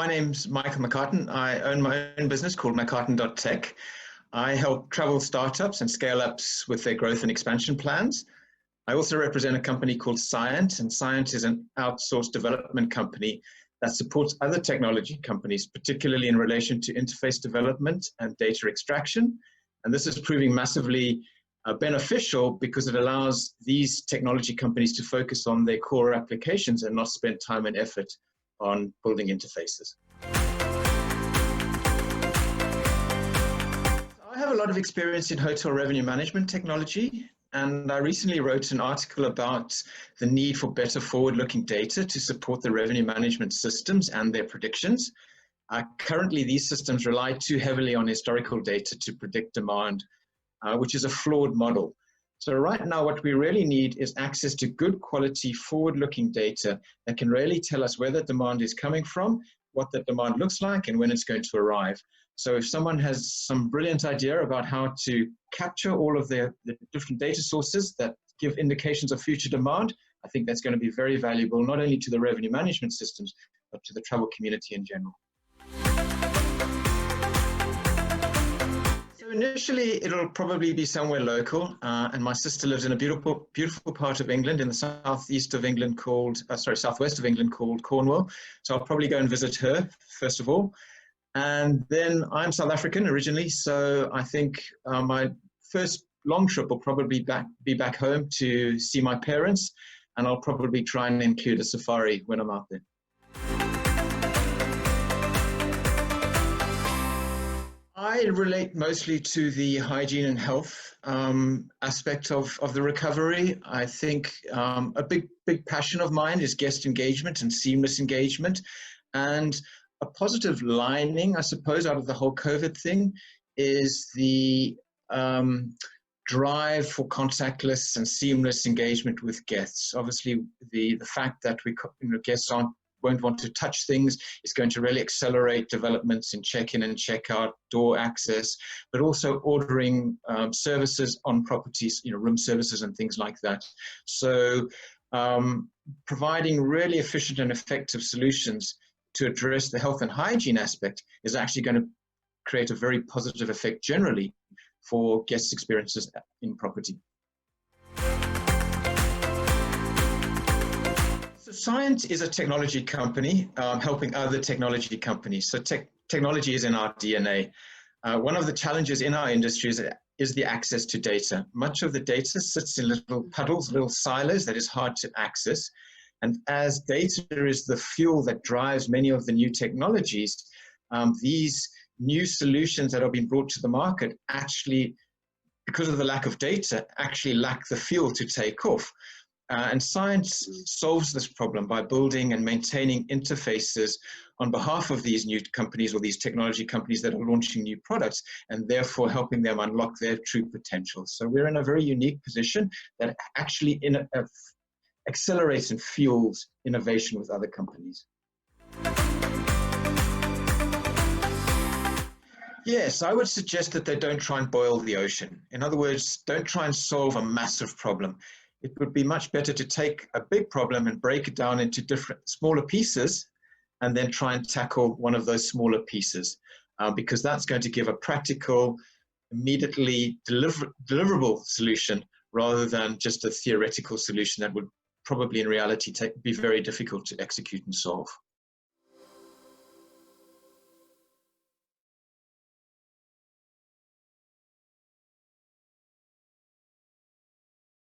name's Michael McCartan. I own my own business called McCartan.tech. I help travel startups and scale-ups with their growth and expansion plans. I also represent a company called Scient, and Scient is an outsourced development company that supports other technology companies, particularly in relation to interface development and data extraction. And this is proving massively beneficial because it allows these technology companies to focus on their core applications and not spend time and effort on building interfaces. I have a lot of experience in hotel revenue management technology, and I recently wrote an article about the need for better forward-looking data to support the revenue management systems and their predictions. Currently, these systems rely too heavily on historical data to predict demand, which is a flawed model. So right now, what we really need is access to good quality forward-looking data that can really tell us where the demand is coming from, what the demand looks like, and when it's going to arrive. So if someone has some brilliant idea about how to capture all of the different data sources that give indications of future demand, I think that's going to be very valuable, not only to the revenue management systems, but to the travel community in general. So initially, it'll probably be somewhere local, and my sister lives in a beautiful part of England, in the southwest of England called Cornwall. So I'll probably go and visit her first of all. And then I'm South African originally, so I think my first long trip will probably be back home to see my parents, and I'll probably try and include a safari when I'm out there. I relate mostly to the hygiene and health aspect of the recovery. I think a big passion of mine is guest engagement and seamless engagement. And a positive lining, I suppose, out of the whole COVID thing is the drive for contactless and seamless engagement with guests. Obviously, the fact that guests won't want to touch things is going to really accelerate developments in check-in and check-out, door access, but also ordering services on properties, room services and things like that. So providing really efficient and effective solutions to address the health and hygiene aspect is actually going to create a very positive effect generally for guest experiences in property. So Scient is a technology company helping other technology companies. So technology is in our DNA. One of the challenges in our industry is the access to data. Much of the data sits in little puddles, little silos that is hard to access. And as data is the fuel that drives many of the new technologies, these new solutions that are being brought to the market actually, because of the lack of data, actually lack the fuel to take off. And Scient solves this problem by building and maintaining interfaces on behalf of these new companies or these technology companies that are launching new products, and therefore helping them unlock their true potential. So we're in a very unique position that actually accelerates and fuels innovation with other companies. Yes, I would suggest that they don't try and boil the ocean. In other words, don't try and solve a massive problem. It would be much better to take a big problem and break it down into different smaller pieces and then try and tackle one of those smaller pieces because that's going to give a practical, immediately deliverable solution rather than just a theoretical solution that would probably in reality be very difficult to execute and solve.